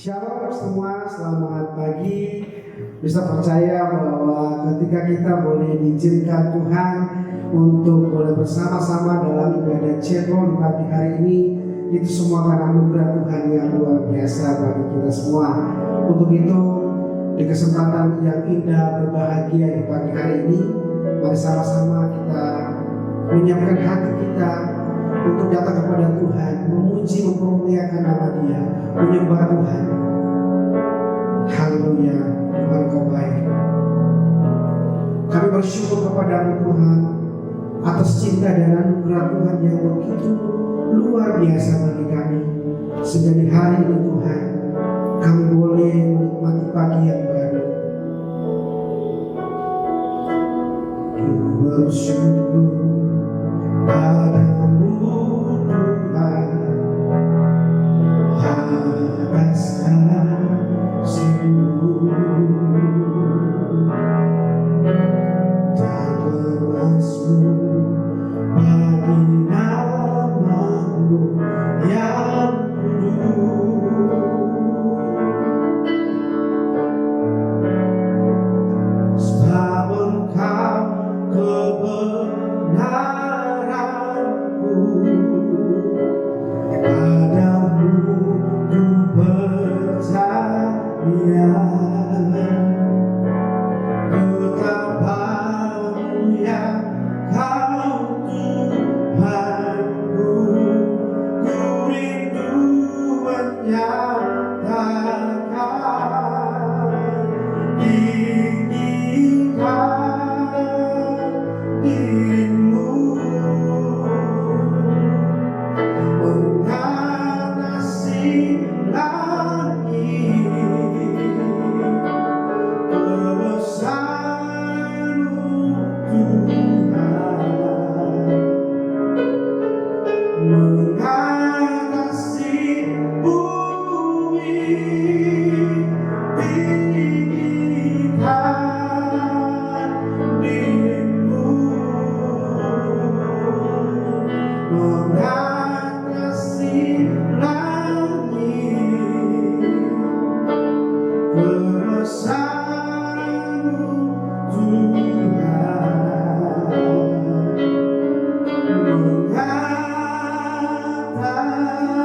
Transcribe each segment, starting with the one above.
Shalom semua, selamat pagi. Bisa percaya bahwa ketika kita boleh diizinkan Tuhan untuk boleh bersama-sama dalam ibadah Cebol di pagi hari ini, itu semua karena anugerah Tuhan yang luar biasa bagi kita semua. Untuk itu, di kesempatan yang indah berbahagia di pagi hari ini, mari sama-sama kita menyiapkan hati kita untuk datang kepada Tuhan, memuji, mempermuliakan nama Dia, menyembah Tuhan. Haleluya, Tuhan Kau baik. Kami bersyukur kepada Tuhan atas cinta dan anugerah Tuhan yang begitu luar biasa bagi kami. Sehingga di hari ini Tuhan, kami boleh menikmati pagi yang baru. Bersyukur padamu Tuhan atas kasih-Mu dan bermasmur bagi nama-Mu yang kudus. Sebab Engkau kebenaran-Mu, padamu ku percaya. Betapa mulia Kau Tuhanku, ku rindu menyatakan tinggikan dirimu mengatasi langit. Kebesaran-Mu Tuhan mengatasi bumi. Tinggikan dirimu mengatasi langit. Kebesaran-Mu Tuhan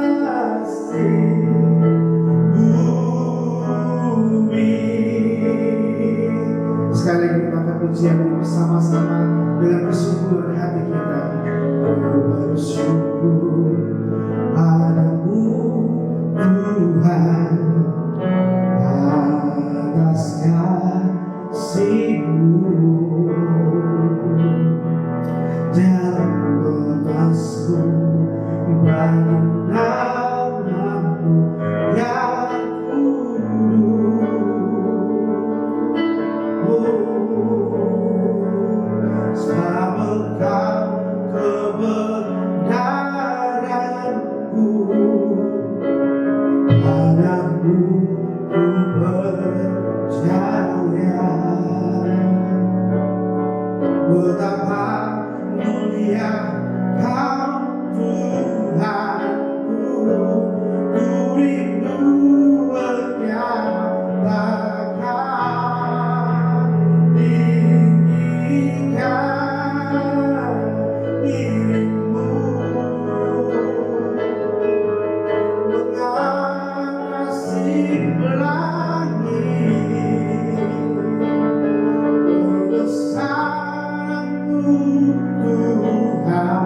mengatasi bumi. Sekali lagi kita pujian ini bersama-sama dengan kesyukuran hati kita. Bersyukur padamu Tuhan atas kasih-Mu dan bermasmur bagi nama-Mu yang kudus. Sebab Engkau kebenaran-Ku, padamu ku percaya. Betapa mulia Kau Tuhanku, ku rindu menyatakan tinggikan dirimu mengatasi langit. Kebesaran-Mu Tuhan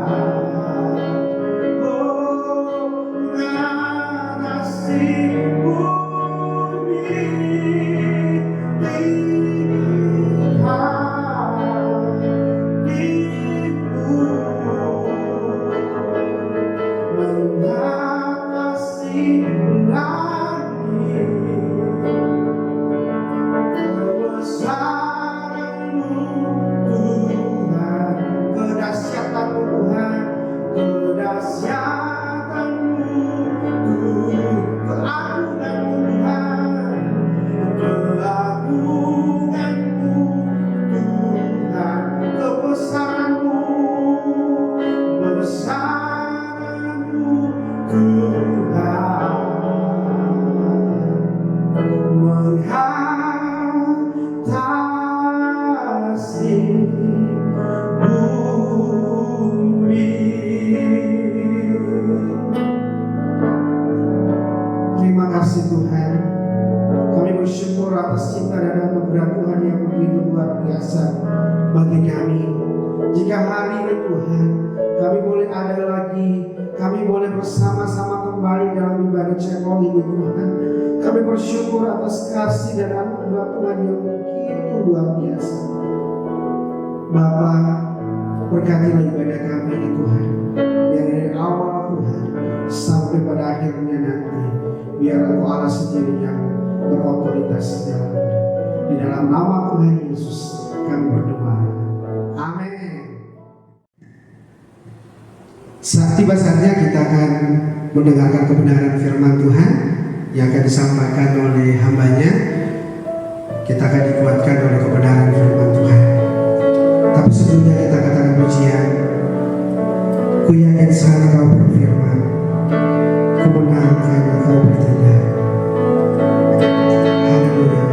biasa bagi kami. Jika hari ini Tuhan, kami boleh ada lagi, kami boleh bersama-sama kembali dalam ibadah chapel ini Tuhan. Kami bersyukur atas kasih dan anugerah Tuhan yang begitu luar biasa. Bapa, berkatilah ibadah kami ini Tuhan, dari awal Tuhan sampai pada akhirnya nanti. Biar Engkau Allah sendiri yang berotoritas di dalam nama Tuhan Yesus kami berdoa. Amin. Tiba saatnya kita akan mendengarkan kebenaran firman Tuhan yang akan disampaikan oleh hambanya. Kita akan dikuatkan oleh kebenaran firman Tuhan. Tapi sebelumnya kita katakan pujian. Ku yakin saat Kau berfirman, ku menang karena Kau bertindak. Haleluya.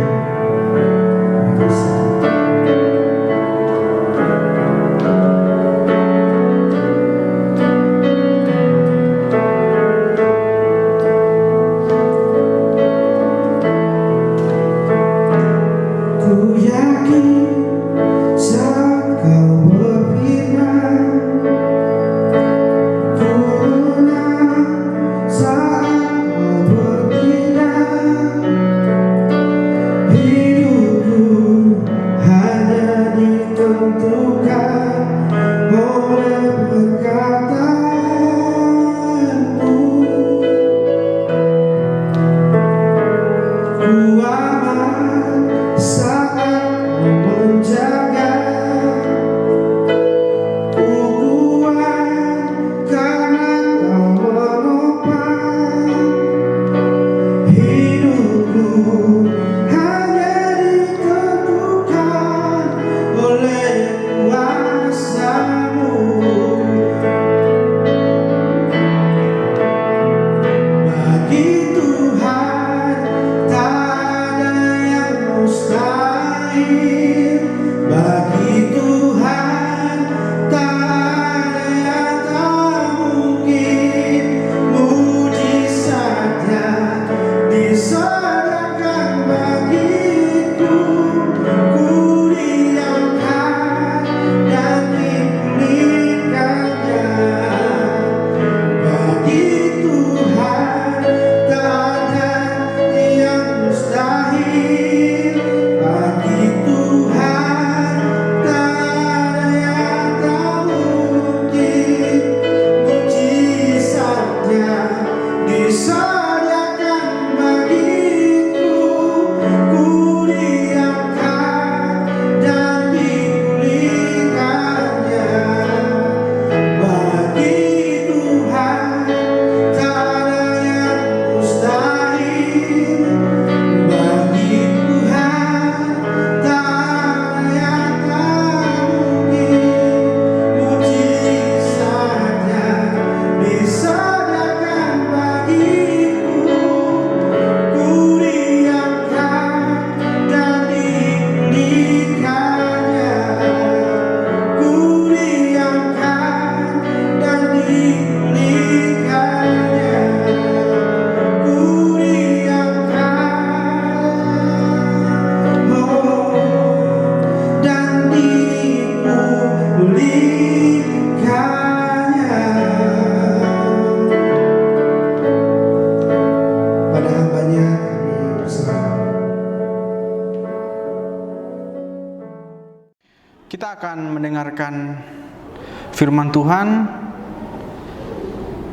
Kita akan mendengarkan firman Tuhan.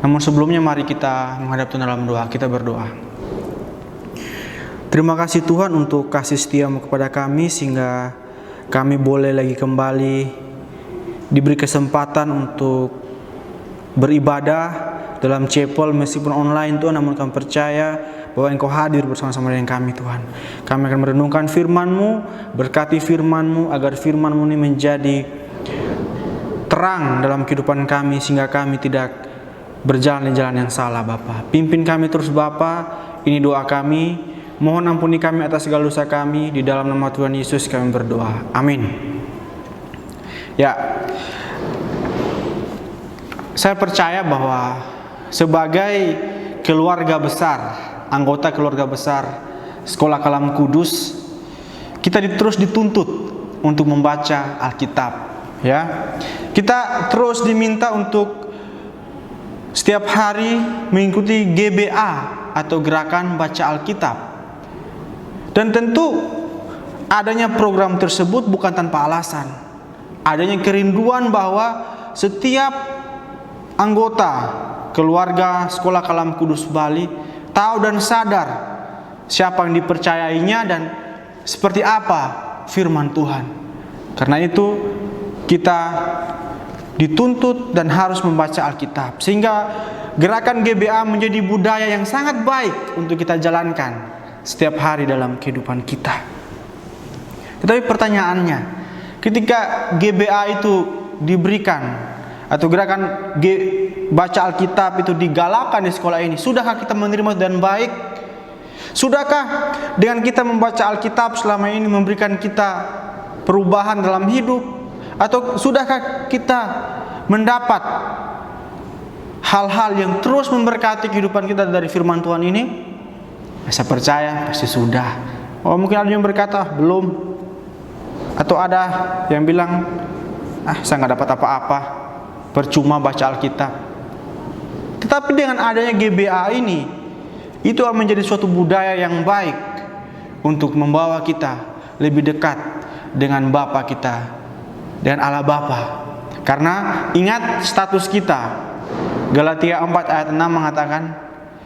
Namun sebelumnya mari kita menghadap Tuhan dalam doa. Kita berdoa. Terima kasih Tuhan untuk kasih setia-Mu kepada kami, sehingga kami boleh lagi kembali diberi kesempatan untuk beribadah dalam chapel meskipun online Tuhan. Namun kami percaya bahwa Engkau hadir bersama-sama dengan kami Tuhan. Kami akan merenungkan firman-Mu, berkati firman-Mu agar firman-Mu ini menjadi terang dalam kehidupan kami, sehingga kami tidak berjalan di jalan yang salah Bapa. Pimpin kami terus Bapa, ini doa kami. Mohon ampuni kami atas segala dosa kami, di dalam nama Tuhan Yesus kami berdoa. Amin. Ya, saya percaya bahwa sebagai keluarga besar, anggota keluarga besar Sekolah Kalam Kudus, kita terus dituntut untuk membaca Alkitab, ya. Kita terus diminta untuk setiap hari mengikuti GBA atau gerakan baca Alkitab. Dan tentu adanya program tersebut bukan tanpa alasan. Adanya kerinduan bahwa setiap anggota keluarga Sekolah Kalam Kudus Bali tahu dan sadar siapa yang dipercayainya dan seperti apa firman Tuhan. Karena itu kita dituntut dan harus membaca Alkitab, sehingga gerakan GBA menjadi budaya yang sangat baik untuk kita jalankan setiap hari dalam kehidupan kita. Tetapi pertanyaannya, ketika GBA itu diberikan atau gerakan baca Alkitab itu digalakkan di sekolah ini, sudahkah kita menerima dan baik? Sudahkah dengan kita membaca Alkitab selama ini memberikan kita perubahan dalam hidup? Atau sudahkah kita mendapat hal-hal yang terus memberkati kehidupan kita dari firman Tuhan ini? Saya percaya pasti sudah. Oh, mungkin ada yang berkata belum. Atau ada yang bilang, saya nggak dapat apa-apa, percuma baca Alkitab. Tetapi dengan adanya GBA ini, itu akan menjadi suatu budaya yang baik untuk membawa kita lebih dekat dengan Bapa kita, dan Allah Bapa. Karena ingat status kita, Galatia 4 ayat 6 mengatakan,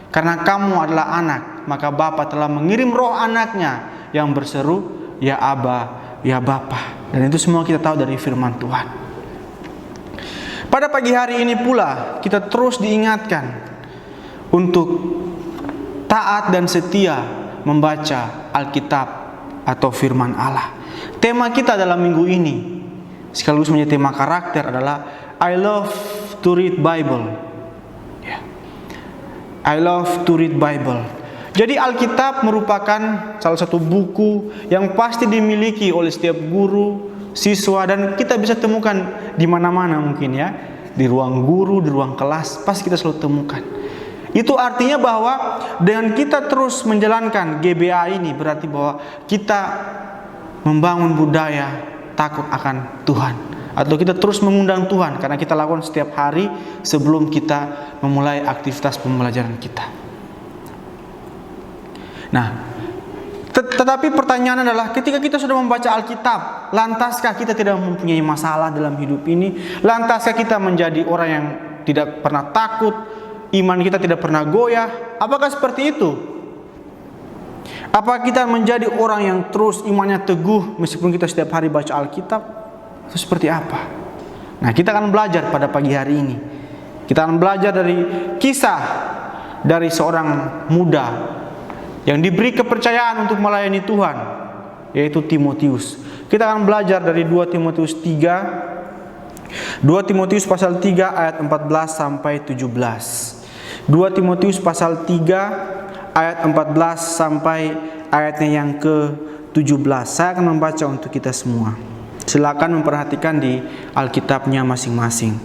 karena kamu adalah anak, maka Bapa telah mengirim roh anaknya yang berseru, ya Aba, ya Bapa. Dan itu semua kita tahu dari firman Tuhan. Pada pagi hari ini pula kita terus diingatkan untuk taat dan setia membaca Alkitab atau firman Allah. Tema kita dalam minggu ini sekaligus menjadi tema karakter adalah I love to read Bible. I love to read Bible. Jadi Alkitab merupakan salah satu buku yang pasti dimiliki oleh setiap guru, siswa, dan kita bisa temukan di mana-mana mungkin ya. Di ruang guru, di ruang kelas, pasti kita selalu temukan. Itu artinya bahwa dengan kita terus menjalankan GBA ini berarti bahwa kita membangun budaya takut akan Tuhan, atau kita terus mengundang Tuhan karena kita lakukan setiap hari sebelum kita memulai aktivitas pembelajaran kita. Nah, tetapi pertanyaan adalah ketika kita sudah membaca Alkitab, lantaskah kita tidak mempunyai masalah dalam hidup ini? Lantaskah kita menjadi orang yang tidak pernah takut, iman kita tidak pernah goyah? Apakah seperti itu? Apa kita menjadi orang yang terus imannya teguh meskipun kita setiap hari baca Alkitab? Atau seperti apa? Nah, kita akan belajar pada pagi hari ini. Kita akan belajar dari kisah dari seorang muda yang diberi kepercayaan untuk melayani Tuhan, yaitu Timotius. Kita akan belajar dari 2 Timotius 3. 2 Timotius pasal 3 ayat 14 sampai 17. 2 Timotius pasal 3 ayat 14 sampai ayatnya yang ke-17. Saya akan membaca untuk kita semua. Silakan memperhatikan di Alkitabnya masing-masing.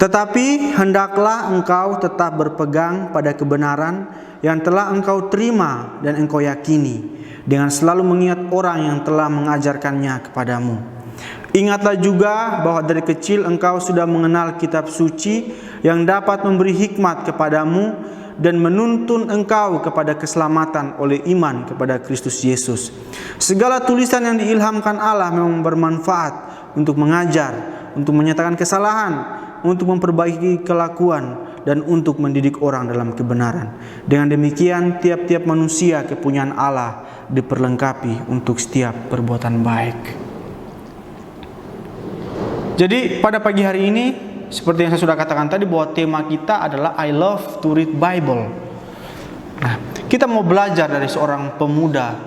Tetapi hendaklah engkau tetap berpegang pada kebenaran yang telah engkau terima dan engkau yakini, dengan selalu mengingat orang yang telah mengajarkannya kepadamu. Ingatlah juga bahwa dari kecil engkau sudah mengenal kitab suci yang dapat memberi hikmat kepadamu dan menuntun engkau kepada keselamatan oleh iman kepada Kristus Yesus. Segala tulisan yang diilhamkan Allah memang bermanfaat untuk mengajar, untuk menyatakan kesalahan, untuk memperbaiki kelakuan, dan untuk mendidik orang dalam kebenaran. Dengan demikian tiap-tiap manusia kepunyaan Allah diperlengkapi untuk setiap perbuatan baik. Jadi pada pagi hari ini, seperti yang saya sudah katakan tadi, bahwa tema kita adalah I love to read Bible. Nah, kita mau belajar dari seorang pemuda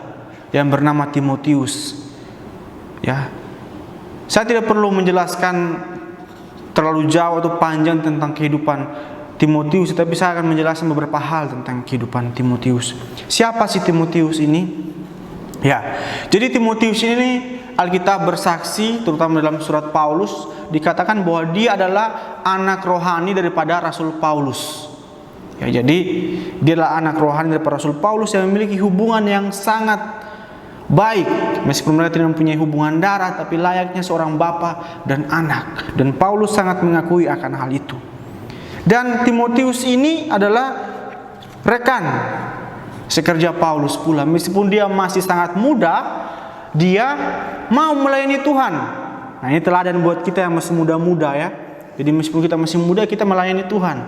yang bernama Timotius. Ya, saya tidak perlu menjelaskan terlalu jauh atau panjang tentang kehidupan Timotius, tapi saya akan menjelaskan beberapa hal tentang kehidupan Timotius. Siapa sih Timotius ini? Ya, jadi Timotius ini Alkitab bersaksi, terutama dalam surat Paulus, dikatakan bahwa dia adalah anak rohani daripada Rasul Paulus. Ya, jadi dia adalah anak rohani daripada Rasul Paulus yang memiliki hubungan yang sangat baik, meskipun mereka tidak mempunyai hubungan darah, tapi layaknya seorang bapa dan anak. Dan Paulus sangat mengakui akan hal itu. Dan Timotius ini adalah rekan sekerja Paulus pula. Meskipun dia masih sangat muda, dia mau melayani Tuhan. Nah, ini teladan buat kita yang masih muda-muda ya. Jadi meskipun kita masih muda, kita melayani Tuhan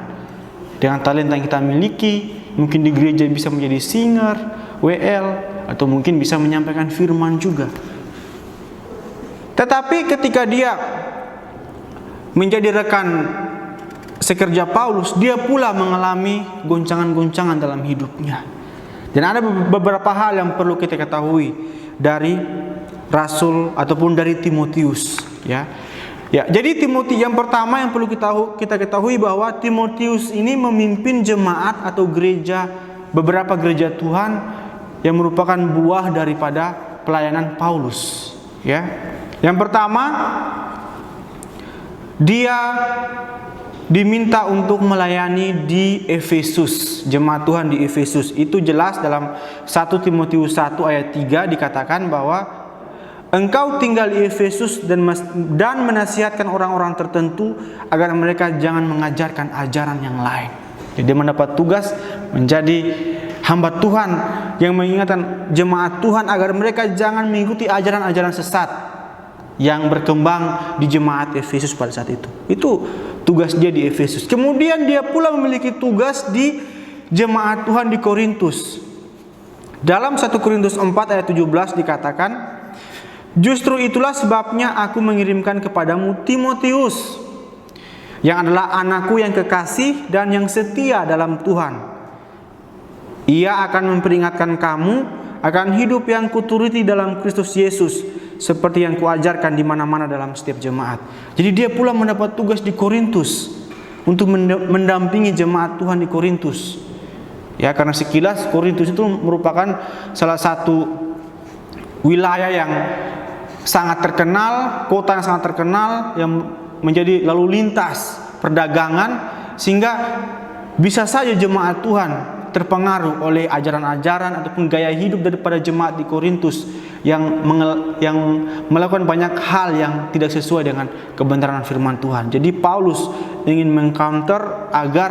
dengan talenta yang kita miliki. Mungkin di gereja bisa menjadi singer, WL, atau mungkin bisa menyampaikan firman juga. Tetapi ketika dia menjadi rekan sekerja Paulus, dia pula mengalami goncangan-goncangan dalam hidupnya. Dan ada beberapa hal yang perlu kita ketahui dari Rasul ataupun dari Timotius, ya. Jadi Timotius yang pertama yang perlu kita ketahui bahwa Timotius ini memimpin jemaat atau gereja, beberapa gereja Tuhan yang merupakan buah daripada pelayanan Paulus, ya. Yang pertama, dia diminta untuk melayani di Efesus, jemaat Tuhan di Efesus. Itu jelas dalam 1 Timotius 1 ayat 3 dikatakan bahwa engkau tinggal di Efesus dan menasihatkan orang-orang tertentu agar mereka jangan mengajarkan ajaran yang lain. Jadi dia mendapat tugas menjadi hamba Tuhan yang mengingatkan jemaat Tuhan agar mereka jangan mengikuti ajaran-ajaran sesat yang berkembang di jemaat Efesus pada saat itu. Itu tugas dia di Efesus. Kemudian dia pula memiliki tugas di jemaat Tuhan di Korintus. Dalam 1 Korintus 4 ayat 17 dikatakan, justru itulah sebabnya aku mengirimkan kepadamu Timotius, yang adalah anakku yang kekasih dan yang setia dalam Tuhan. Ia akan memperingatkan kamu akan hidup yang kuturuti dalam Kristus Yesus, seperti yang kuajarkan di mana-mana dalam setiap jemaat. Jadi dia pula mendapat tugas di Korintus untuk mendampingi jemaat Tuhan di Korintus. Ya, karena sekilas Korintus itu merupakan salah satu wilayah yang sangat terkenal, kota yang sangat terkenal yang menjadi lalu lintas perdagangan, sehingga bisa saja jemaat Tuhan terpengaruh oleh ajaran-ajaran ataupun gaya hidup daripada jemaat di Korintus yang melakukan banyak hal yang tidak sesuai dengan kebenaran firman Tuhan. Jadi Paulus ingin mengcounter agar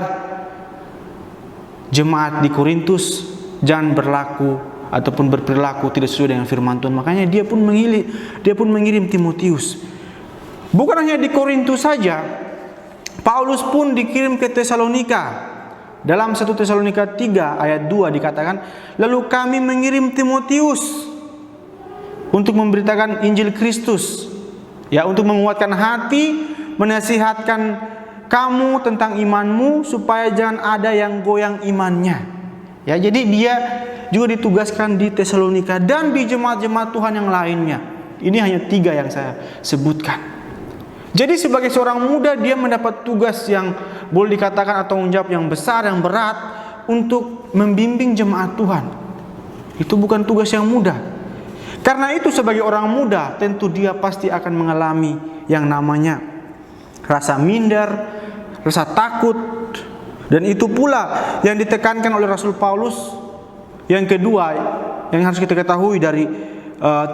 jemaat di Korintus jangan berlaku ataupun berperilaku tidak sesuai dengan firman Tuhan. Makanya dia pun mengirim Timotius. Bukan hanya di Korintus saja, Paulus pun dikirim ke Tesalonika. Dalam 1 Tesalonika 3 ayat 2 dikatakan, lalu kami mengirim Timotius untuk memberitakan Injil Kristus, ya, untuk menguatkan hati, menasihatkan kamu tentang imanmu supaya jangan ada yang goyang imannya. Ya, jadi dia juga ditugaskan di Tesalonika dan di jemaat-jemaat Tuhan yang lainnya. Ini hanya 3 yang saya sebutkan. Jadi sebagai seorang muda dia mendapat tugas yang boleh dikatakan atau tanggung jawab yang besar, yang berat untuk membimbing jemaat Tuhan. Itu bukan tugas yang mudah. Karena itu sebagai orang muda tentu dia pasti akan mengalami yang namanya rasa minder, rasa takut. Dan itu pula yang ditekankan oleh Rasul Paulus. Yang kedua yang harus kita ketahui dari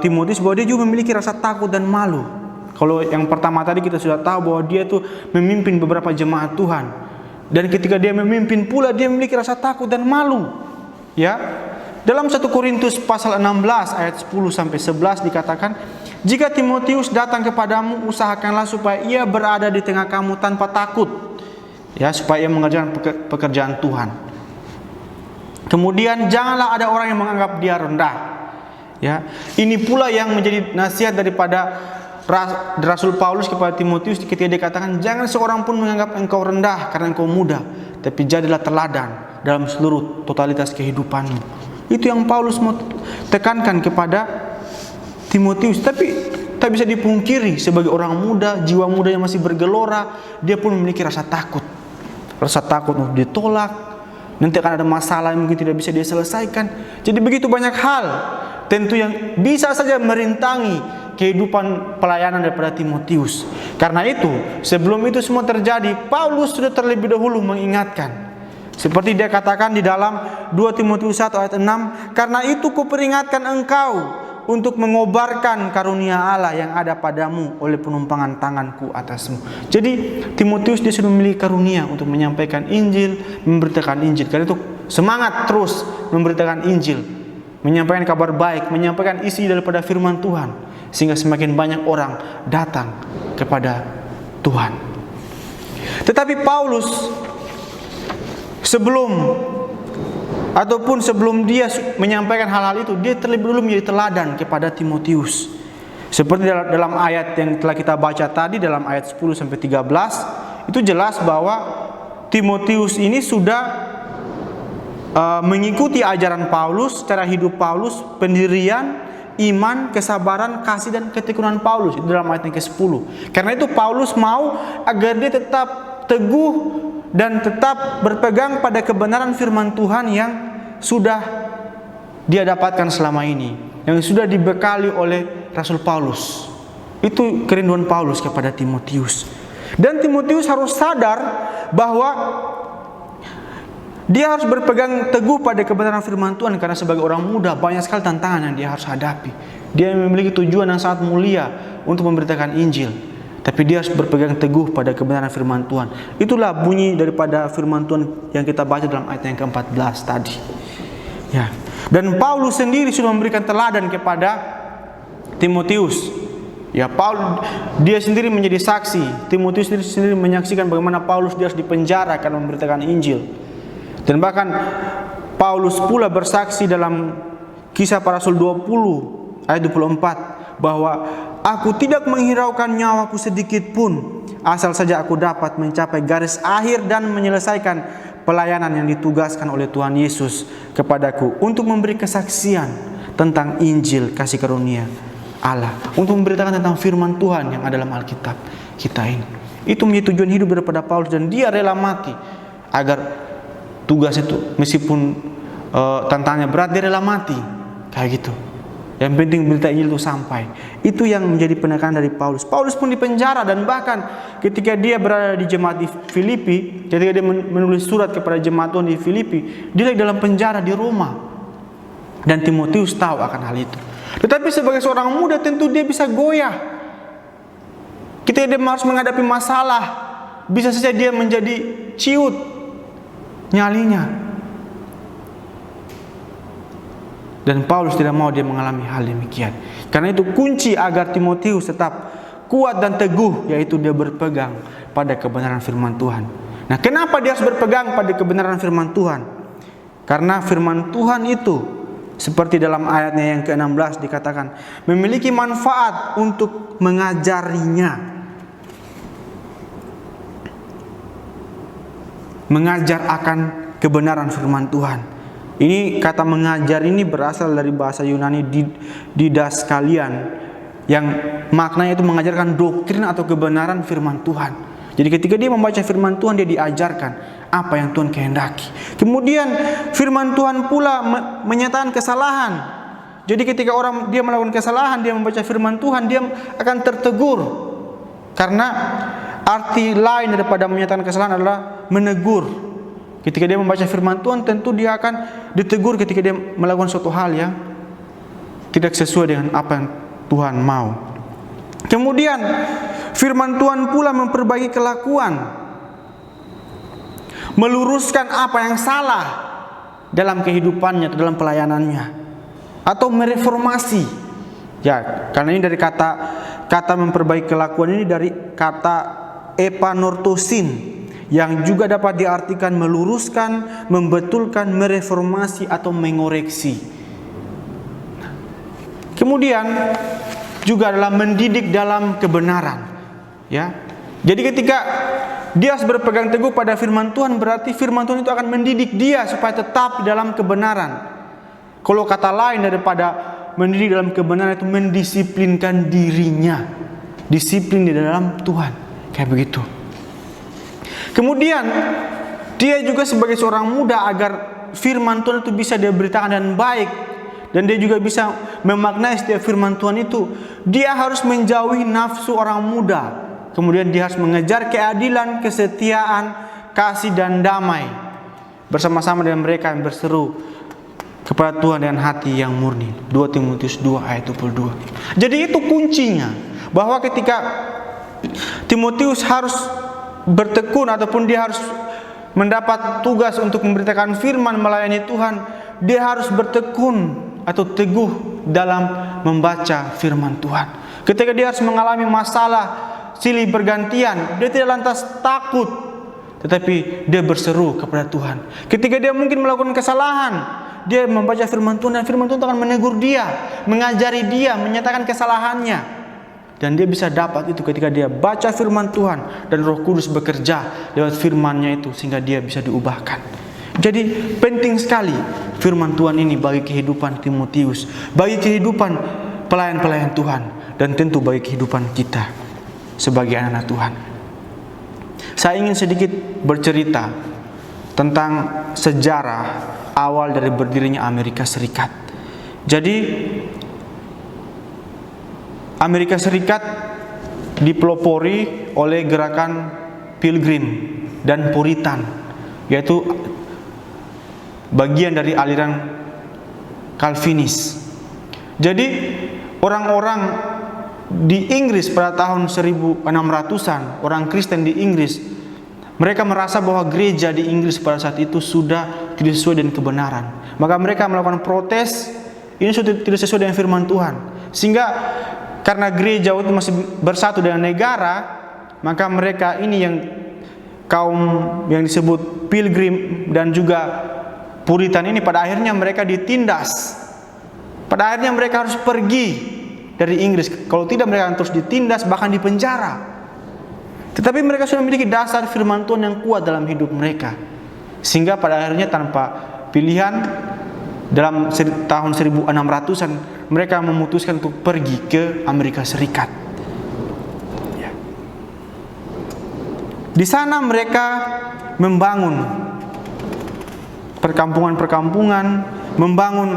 Timotius, bahwa dia juga memiliki rasa takut dan malu. Kalau yang pertama tadi kita sudah tahu bahwa dia tuh memimpin beberapa jemaat Tuhan. Dan ketika dia memimpin pula dia memiliki rasa takut dan malu. Ya. Dalam 1 Korintus pasal 16 ayat 10 sampai 11 dikatakan, jika Timotius datang kepadamu, usahakanlah supaya ia berada di tengah kamu tanpa takut. Ya, supaya ia mengerjakan pekerjaan Tuhan. Kemudian janganlah ada orang yang menganggap dia rendah. Ya. Ini pula yang menjadi nasihat daripada Rasul Paulus kepada Timotius ketika dia katakan, jangan seorang pun menganggap engkau rendah karena engkau muda, tapi jadilah teladan dalam seluruh totalitas kehidupanmu. Itu yang Paulus mau tekankan kepada Timotius. Tapi tak bisa dipungkiri sebagai orang muda, jiwa muda yang masih bergelora, dia pun memiliki rasa takut. Rasa takut untuk ditolak, nanti akan ada masalah yang mungkin tidak bisa dia selesaikan. Jadi begitu banyak hal tentu yang bisa saja merintangi kehidupan pelayanan daripada Timotius. Karena itu, sebelum itu semua terjadi, Paulus sudah terlebih dahulu mengingatkan. Seperti dia katakan di dalam 2 Timotius 1 ayat 6, karena itu kuperingatkan engkau, untuk mengobarkan karunia Allah yang ada padamu oleh penumpangan tanganku atasmu. Jadi Timotius dia sudah memiliki karunia untuk menyampaikan Injil, memberitakan Injil. Karena itu semangat terus memberitakan Injil, menyampaikan kabar baik, menyampaikan isi daripada firman Tuhan, sehingga semakin banyak orang datang kepada Tuhan. Tetapi Paulus sebelum dia menyampaikan hal-hal itu, dia terlebih dulu menjadi teladan kepada Timotius. Seperti dalam ayat yang telah kita baca tadi, dalam ayat 10 sampai 13, itu jelas bahwa Timotius ini sudah mengikuti ajaran Paulus, cara hidup Paulus, pendirian, iman, kesabaran, kasih dan ketekunan Paulus. Itu dalam ayat yang ke-10. Karena itu Paulus mau agar dia tetap teguh dan tetap berpegang pada kebenaran firman Tuhan yang sudah dia dapatkan selama ini, yang sudah dibekali oleh Rasul Paulus. Itu kerinduan Paulus kepada Timotius. Dan Timotius harus sadar bahwa dia harus berpegang teguh pada kebenaran firman Tuhan, karena sebagai orang muda banyak sekali tantangan yang dia harus hadapi. Dia memiliki tujuan yang sangat mulia untuk memberitakan Injil, tapi dia harus berpegang teguh pada kebenaran firman Tuhan. Itulah bunyi daripada firman Tuhan yang kita baca dalam ayat yang ke-14 tadi. Ya. Dan Paulus sendiri sudah memberikan teladan kepada Timotius. Ya, dia sendiri menjadi saksi. Timotius sendiri menyaksikan bagaimana Paulus dia harus dipenjara karena memberitakan Injil. Dan bahkan Paulus pula bersaksi dalam Kisah Para Rasul 20 ayat 24 bahwa aku tidak menghiraukan nyawaku sedikit pun, asal saja aku dapat mencapai garis akhir dan menyelesaikan pelayanan yang ditugaskan oleh Tuhan Yesus kepadaku untuk memberi kesaksian tentang Injil kasih karunia Allah, untuk memberitakan tentang firman Tuhan yang ada dalam Alkitab kita ini. Itu menjadi tujuan hidup daripada Paulus, dan dia rela mati agar tugas itu, meskipun tantangannya berat, dia rela mati kayak gitu. Yang penting berita Injil itu sampai. Itu yang menjadi penekanan dari Paulus. Paulus pun dipenjara, dan bahkan ketika dia berada di jemaat di Filipi, ketika dia menulis surat kepada jemaat Tuhan di Filipi, dia lagi dalam penjara di Roma. Dan Timotius tahu akan hal itu. Tetapi sebagai seorang muda tentu dia bisa goyah. Ketika dia harus menghadapi masalah, bisa saja dia menjadi ciut nyalinya. Dan Paulus tidak mau dia mengalami hal demikian. Karena itu kunci agar Timotius tetap kuat dan teguh, yaitu dia berpegang pada kebenaran firman Tuhan. Nah, kenapa dia harus berpegang pada kebenaran firman Tuhan? Karena firman Tuhan itu, seperti dalam ayatnya yang ke-16 dikatakan, memiliki manfaat untuk mengajarinya, mengajar akan kebenaran firman Tuhan. Ini kata mengajar ini berasal dari bahasa Yunani didaskalian, yang maknanya itu mengajarkan doktrin atau kebenaran firman Tuhan. Jadi ketika dia membaca firman Tuhan, dia diajarkan apa yang Tuhan kehendaki. Kemudian firman Tuhan pula menyatakan kesalahan. Jadi ketika dia melakukan kesalahan, dia membaca firman Tuhan, dia akan tertegur. Karena arti lain daripada menyatakan kesalahan adalah menegur. Ketika dia membaca firman Tuhan, tentu dia akan ditegur ketika dia melakukan suatu hal yang tidak sesuai dengan apa yang Tuhan mau. Kemudian firman Tuhan pula memperbaiki kelakuan, meluruskan apa yang salah dalam kehidupannya atau dalam pelayanannya, atau mereformasi. Ya, karena ini dari kata memperbaiki kelakuan ini dari kata epanortosin, yang juga dapat diartikan meluruskan, membetulkan, mereformasi atau mengoreksi. Kemudian juga adalah mendidik dalam kebenaran. Ya, jadi ketika dia harus berpegang teguh pada firman Tuhan, berarti firman Tuhan itu akan mendidik dia supaya tetap di dalam kebenaran. Kalau kata lain daripada mendidik dalam kebenaran itu mendisiplinkan dirinya, disiplin di dalam Tuhan, kayak begitu. Kemudian dia juga sebagai seorang muda, agar firman Tuhan itu bisa dia beritakan dengan baik, dan dia juga bisa memaknai setiap firman Tuhan itu, dia harus menjauhi nafsu orang muda. Kemudian dia harus mengejar keadilan, kesetiaan, kasih dan damai bersama-sama dengan mereka yang berseru kepada Tuhan dengan hati yang murni. 2 Timotius 2 ayat 22. Jadi itu kuncinya, bahwa ketika Timotius harus bertekun ataupun dia harus mendapat tugas untuk memberitakan firman, melayani Tuhan, dia harus bertekun atau teguh dalam membaca firman Tuhan. Ketika dia harus mengalami masalah silih bergantian, dia tidak lantas takut, tetapi dia berseru kepada Tuhan. Ketika dia mungkin melakukan kesalahan, dia membaca firman Tuhan, dan firman Tuhan akan menegur dia, mengajari dia, menyatakan kesalahannya. Dan dia bisa dapat itu ketika dia baca firman Tuhan dan Roh Kudus bekerja lewat firman-Nya itu sehingga dia bisa diubahkan. Jadi penting sekali firman Tuhan ini bagi kehidupan Timotius, bagi kehidupan pelayan-pelayan Tuhan, dan tentu bagi kehidupan kita sebagai anak-anak Tuhan. Saya ingin sedikit bercerita tentang sejarah awal dari berdirinya Amerika Serikat. Jadi Amerika Serikat dipelopori oleh gerakan Pilgrim dan Puritan, yaitu bagian dari aliran Calvinis. Jadi orang-orang di Inggris pada tahun 1600-an, orang Kristen di Inggris, mereka merasa bahwa gereja di Inggris pada saat itu sudah tidak sesuai dengan kebenaran. Maka mereka melakukan protes, ini sudah tidak sesuai dengan firman Tuhan. Sehingga karena gereja itu masih bersatu dengan negara, maka mereka ini yang kaum yang disebut Pilgrim dan juga Puritan ini pada akhirnya mereka ditindas. Pada akhirnya mereka harus pergi dari Inggris. Kalau tidak mereka akan terus ditindas, bahkan dipenjara. Tetapi mereka sudah memiliki dasar firman Tuhan yang kuat dalam hidup mereka, sehingga pada akhirnya tanpa pilihan dalam tahun 1600-an mereka memutuskan untuk pergi ke Amerika Serikat. Di sana mereka membangun perkampungan-perkampungan, membangun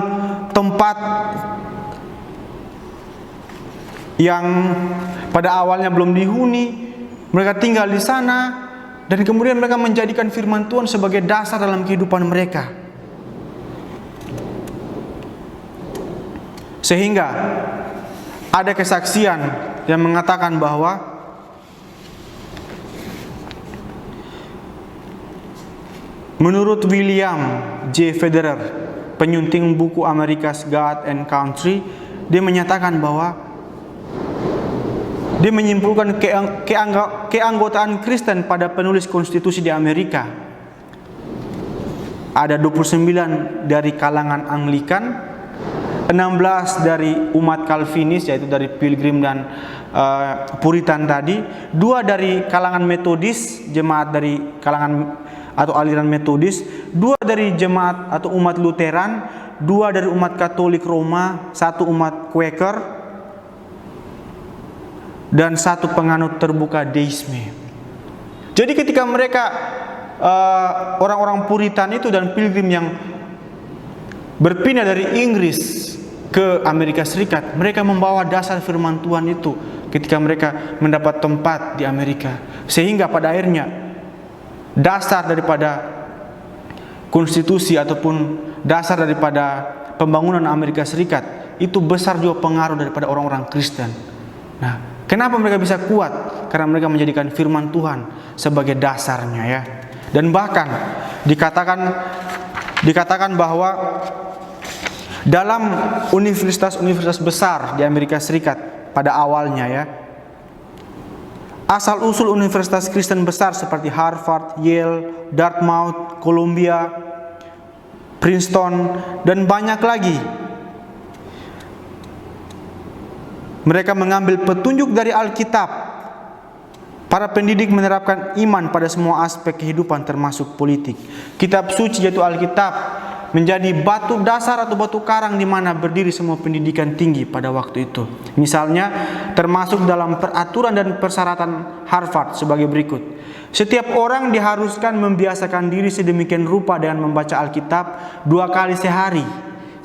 tempat yang pada awalnya belum dihuni. Mereka tinggal di sana dan kemudian mereka menjadikan firman Tuhan sebagai dasar dalam kehidupan mereka. Sehingga ada kesaksian yang mengatakan bahwa menurut William J. Federer, penyunting buku America's God and Country, dia menyatakan bahwa dia menyimpulkan keanggotaan Kristen pada penulis konstitusi di Amerika. Ada 29 dari kalangan Anglikan, 16 dari umat Calvinis yaitu dari Pilgrim dan Puritan tadi, 2 dari kalangan Metodis, jemaat dari kalangan atau aliran Metodis, 2 dari jemaat atau umat Lutheran, 2 dari umat Katolik Roma, 1 umat Quaker, dan 1 penganut terbuka deisme. Jadi ketika mereka orang-orang Puritan itu dan Pilgrim yang berpindah dari Inggris ke Amerika Serikat, mereka membawa dasar firman Tuhan itu ketika mereka mendapat tempat di Amerika, sehingga pada akhirnya dasar daripada konstitusi ataupun dasar daripada pembangunan Amerika Serikat itu besar juga pengaruh daripada orang-orang Kristen. Nah, kenapa mereka bisa kuat? Karena mereka menjadikan firman Tuhan sebagai dasarnya, ya. Dan bahkan dikatakan bahwa dalam universitas-universitas besar di Amerika Serikat pada awalnya, ya, asal-usul universitas Kristen besar seperti Harvard, Yale, Dartmouth, Columbia, Princeton, dan banyak lagi, mereka mengambil petunjuk dari Alkitab. Para pendidik menerapkan iman pada semua aspek kehidupan termasuk politik. Kitab suci yaitu Alkitab menjadi batu dasar atau batu karang di mana berdiri semua pendidikan tinggi pada waktu itu. Misalnya termasuk dalam peraturan dan persyaratan Harvard sebagai berikut. Setiap orang diharuskan membiasakan diri sedemikian rupa dengan membaca Alkitab 2 kali sehari,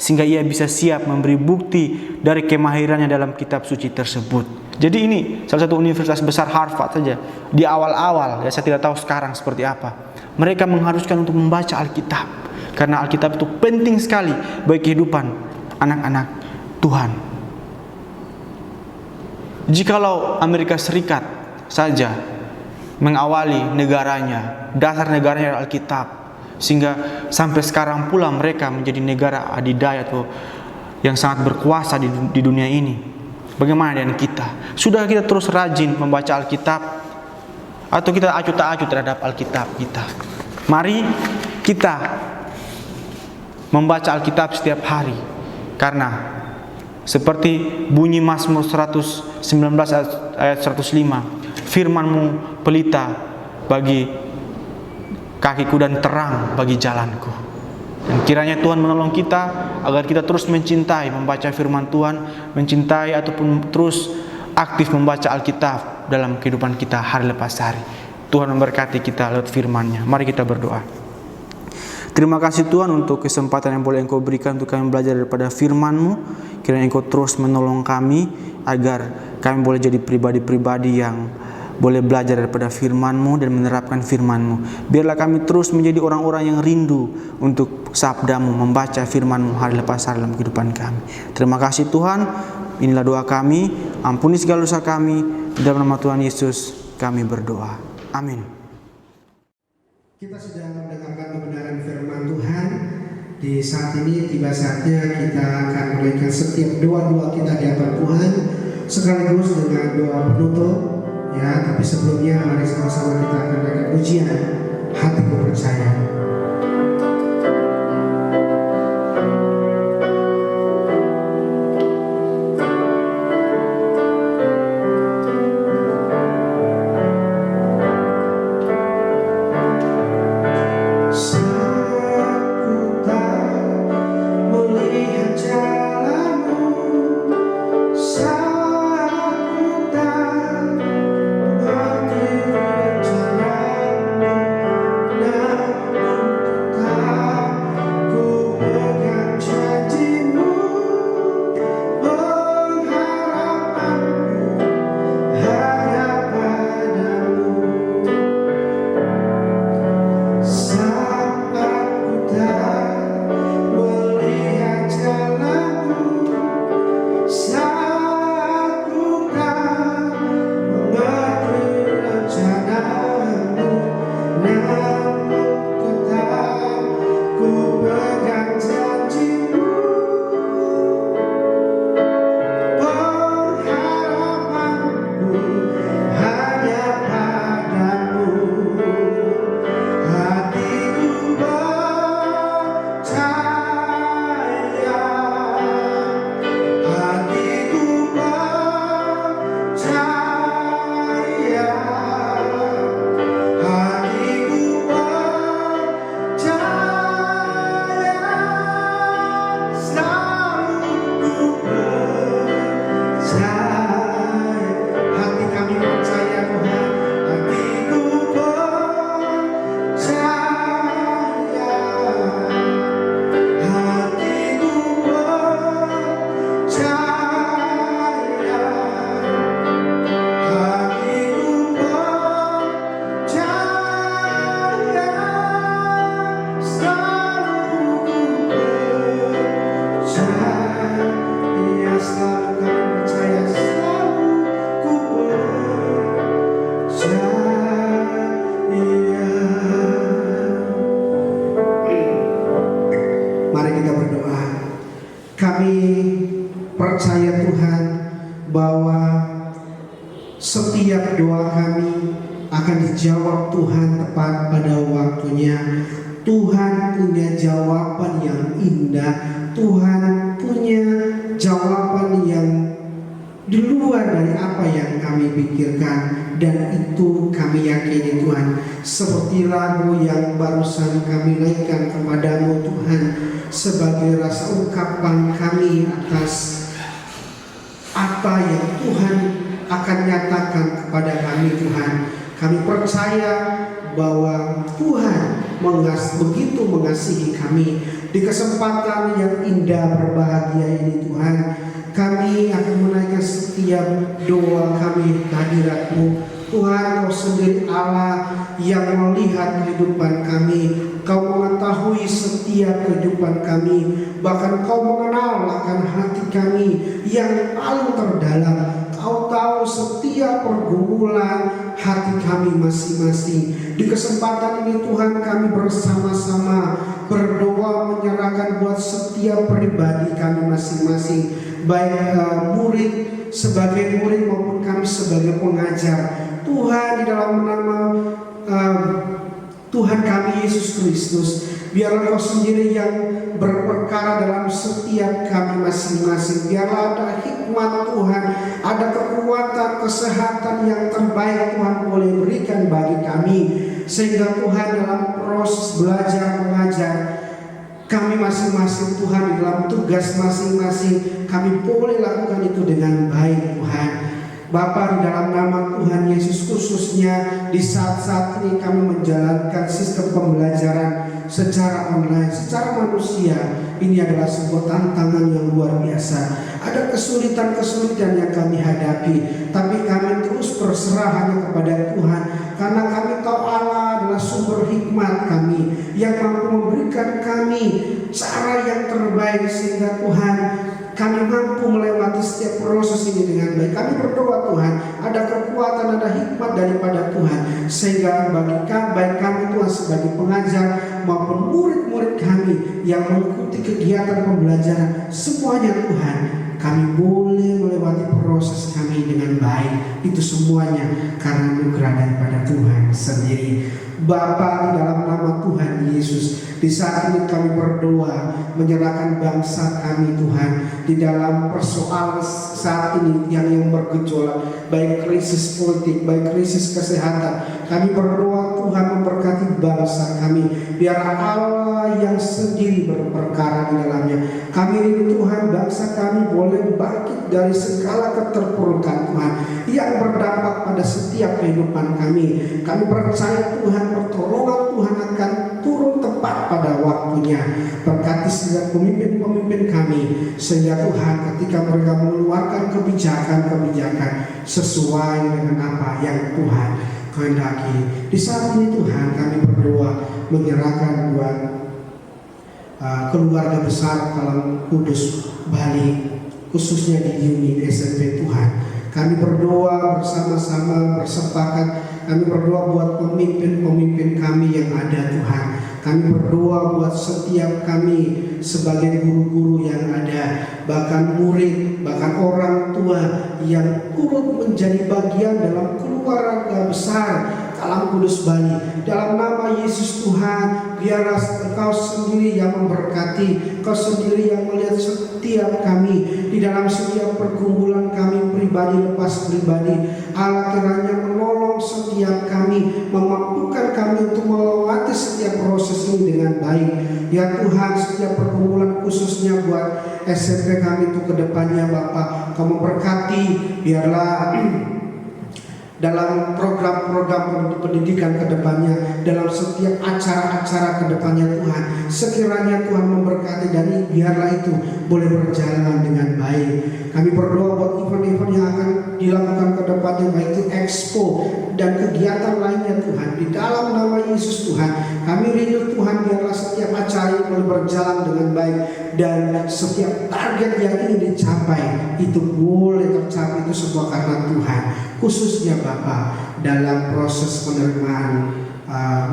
sehingga ia bisa siap memberi bukti dari kemahirannya dalam kitab suci tersebut. Jadi ini salah satu universitas besar, Harvard saja. Di awal-awal, ya, saya tidak tahu sekarang seperti apa. Mereka mengharuskan untuk membaca Alkitab. karena Alkitab itu penting sekali bagi kehidupan anak-anak Tuhan. Jikalau Amerika Serikat saja mengawali negaranya, dasar negaranya Alkitab, sehingga sampai sekarang pula mereka menjadi negara adidaya atau yang sangat berkuasa di dunia ini, bagaimana dengan kita? Sudah kita terus rajin membaca Alkitab, atau kita acuh tak acuh terhadap Alkitab kita? Mari kita membaca Alkitab setiap hari, karena seperti bunyi Mazmur 119 ayat 105, firman-Mu pelita bagi kakiku dan terang bagi jalanku. Dan kiranya Tuhan menolong kita agar kita terus mencintai membaca firman Tuhan, mencintai ataupun terus aktif membaca Alkitab dalam kehidupan kita hari lepas hari. Tuhan memberkati kita lewat firman-Nya. Mari kita berdoa. Terima kasih Tuhan untuk kesempatan yang boleh Engkau berikan untuk kami belajar daripada firman-Mu. Kiranya Engkau terus menolong kami agar kami boleh jadi pribadi-pribadi yang boleh belajar daripada firman-Mu dan menerapkan firman-Mu. Biarlah kami terus menjadi orang-orang yang rindu untuk sabda-Mu, membaca firman-Mu hari lepas hari dalam kehidupan kami. Terima kasih Tuhan. Inilah doa kami. Ampuni segala dosa kami. Dalam nama Tuhan Yesus kami berdoa. Amin. Kita sudah mendengarkan kebenaran firman Tuhan. Di saat ini tiba saatnya kita akan menaikkan setiap doa-doa kita di hadapan Tuhan sekaligus dengan doa penutup. Ya, tapi sebelumnya mari sama-sama kita akan naikkan pujian Hatiku Percaya. percaya Tuhan bahwa setiap doa kami akan dijawab Tuhan tepat pada waktunya. Tuhan punya jawaban yang indah, Tuhan punya jawaban yang di luar dari apa yang kami pikirkan, dan itu kami yakini Tuhan. Seperti lagu yang barusan kami naikkan kepadamu Tuhan, sebagai rasa ungkapan kami atas apa yang Tuhan akan nyatakan kepada kami Tuhan. Kami percaya bahwa Tuhan begitu mengasihi kami. Di kesempatan yang indah berbahagia ini Tuhan, kami akan menaikkan setiap doa kami ke hadirat-Mu. Tuhan, Kau sendiri Allah yang melihat kehidupan kami. Kau mengetahui setiap kehidupan kami, bahkan Kau mengenal akan hati kami yang paling terdalam. Kau tahu setiap pergumulan hati kami masing-masing. Di kesempatan ini Tuhan, kami bersama-sama berdoa menyerahkan buat setiap pribadi kami masing-masing, baik murid sebagai murid maupun kami sebagai pengajar. Tuhan, di dalam nama Tuhan kami Yesus Kristus, biarlah Kau sendiri yang berperkara dalam setiap kami masing-masing. Biarlah ada hikmat Tuhan, ada kekuatan, kesehatan yang terbaik Tuhan boleh berikan bagi kami, sehingga Tuhan dalam proses belajar mengajar kami masing-masing Tuhan, di dalam tugas masing-masing kami boleh lakukan itu dengan baik Tuhan. Bapa, di dalam nama Tuhan Yesus, khususnya di saat-saat ini kami menjalankan sistem pembelajaran secara online, secara manusia, ini adalah sebuah tantangan yang luar biasa. Ada kesulitan-kesulitan yang kami hadapi, tapi kami terus berserah hanya kepada Tuhan, karena kami tahu Allah adalah sumber hikmat kami, yang mampu memberikan kami cara yang terbaik, sehingga Tuhan kami mampu melewati setiap proses ini dengan baik. Kami berdoa Tuhan, ada kekuatan, ada hikmat daripada Tuhan, sehingga bagi kami, baik kami Tuhan sebagai pengajar maupun murid-murid kami yang mengikuti kegiatan pembelajaran, semuanya Tuhan, kami boleh melewati proses kami dengan baik. Itu semuanya karena anugerah daripada Tuhan sendiri. Bapa, di dalam nama Tuhan Yesus, di saat ini kami berdoa menyerahkan bangsa kami Tuhan di dalam persoalan saat ini yang bergejolak, baik krisis politik, baik krisis kesehatan. Kami berdoa Tuhan memberkati bangsa kami, biar Allah yang sendiri berperkara di dalamnya. Kami rindu Tuhan, bangsa kami boleh bangkit dari segala keterpurukan Tuhan yang berdampak pada setiap kehidupan kami. Kami percaya Tuhan, pertolongan Tuhan akan turun tepat pada waktunya. Berkati setiap pemimpin-pemimpin kami, sehingga Tuhan ketika mereka mengeluarkan kebijakan-kebijakan sesuai dengan apa yang Tuhan kehendaki. Di saat ini Tuhan, kami berdoa menyerahkan buat keluarga besar Kalam Kudus Bali, khususnya di unit SMP Tuhan. Kami berdoa bersama-sama, bersepakat. Kami berdoa buat pemimpin-pemimpin kami yang ada Tuhan. Kami berdoa buat setiap kami sebagai guru-guru yang ada, bahkan murid, bahkan orang tua yang turut menjadi bagian dalam keluarga besar Kalam Kudus Bali. Dalam nama Yesus Tuhan, biarlah Engkau sendiri yang memberkati, Engkau sendiri yang melihat setiap kami di dalam setiap pergumulan kami pribadi lepas pribadi. Allah kiranya menolong setiap kami, memampukan kami untuk melewati setiap proses ini dengan baik. Ya Tuhan, setiap pergumulan khususnya buat SMP kami itu ke depannya Bapak, Kau memberkati, biarlah dalam program-program pendidikan ke depannya, dalam setiap acara-acara ke depannya Tuhan, sekiranya Tuhan memberkati, dan biarlah itu boleh berjalan dengan baik. Kami berdoa buat event-event yang akan dilakukan ke depannya, baik itu expo dan kegiatan lainnya Tuhan. Di dalam nama Yesus Tuhan, kami rindu Tuhan, biarlah setiap acara ini boleh berjalan dengan baik, dan setiap target yang ingin dicapai itu boleh tercapai, itu semua karena Tuhan. Khususnya Bapak, dalam proses penerimaan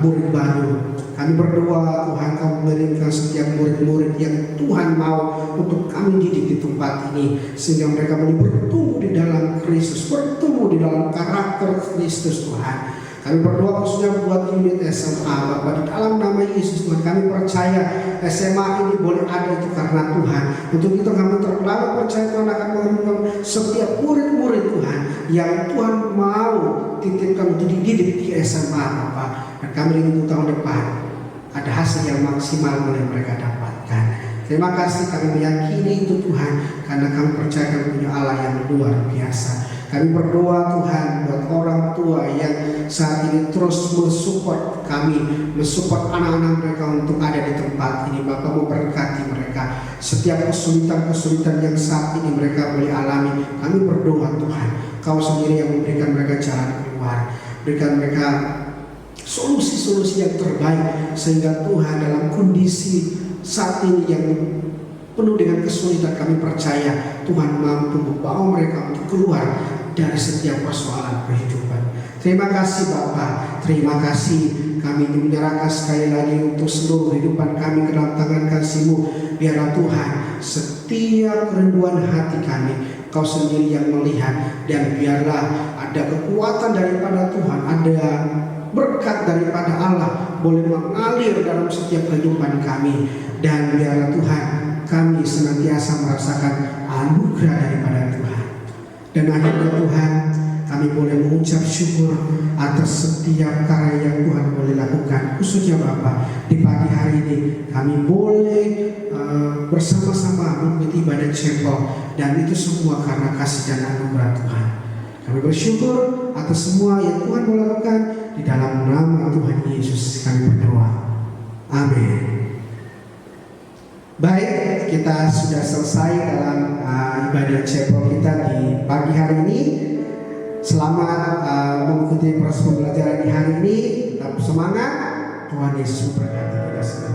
murid baru, kami berdoa Tuhan, Kau mengirimkan setiap murid-murid yang Tuhan mau untuk kami didik di tempat ini, sehingga mereka boleh bertumbuh di dalam Kristus, bertumbuh di dalam karakter Kristus Tuhan. Kami berdoa khususnya buat unit SMA Bapak, di dalam nama Yesus Tuhan. Kami percaya SMA ini boleh ada itu karena Tuhan. Untuk itu kami terlalu percaya Tuhan akan mengirimkan setiap murid-murid Tuhan yang Tuhan mau titipkan untuk dididik di SMA Bapak. Dan kami ingin tahun depan ada hasil yang maksimal boleh mereka dapatkan. Terima kasih, kami meyakini itu Tuhan, karena kami percaya kami punya Allah yang luar biasa. Kami berdoa Tuhan buat orang tua yang saat ini terus mensupport kami, mensupport anak-anak mereka untuk ada di tempat ini. Bapak memberkati mereka, setiap kesulitan-kesulitan yang saat ini mereka boleh alami. Kami berdoa Tuhan, Kau sendiri yang memberikan mereka jalan keluar, berikan mereka solusi-solusi yang terbaik, sehingga Tuhan dalam kondisi saat ini yang penuh dengan kesulitan, kami percaya Tuhan mampu membawa mereka untuk keluar dari setiap persoalan kehidupan. Terima kasih Bapa, terima kasih, kami menyerahkan sekali lagi untuk seluruh kehidupan kami ke dalam tangan kasih-Mu. Biarlah Tuhan setiap kerinduan hati kami Kau sendiri yang melihat, dan biarlah ada kekuatan daripada Tuhan, ada berkat daripada Allah boleh mengalir dalam setiap kehidupan kami, dan biarlah Tuhan kami senantiasa merasakan anugerah daripada Tuhan. Dan akhirnya Tuhan, kami boleh mengucap syukur atas setiap karya yang Tuhan boleh lakukan. Khususnya Bapa, di pagi hari ini kami boleh bersama-sama mengikuti ibadah chapel, dan itu semua karena kasih dan anugerah Tuhan. Kami bersyukur atas semua yang Tuhan boleh lakukan. Di dalam nama Tuhan Yesus kami berdoa. Amin. Baik, kita sudah selesai dalam ibadah chapel kita di pagi hari ini. Selamat mengikuti proses pembelajaran di hari ini. Tetap semangat. Tuhan Yesus memberkati kita semua.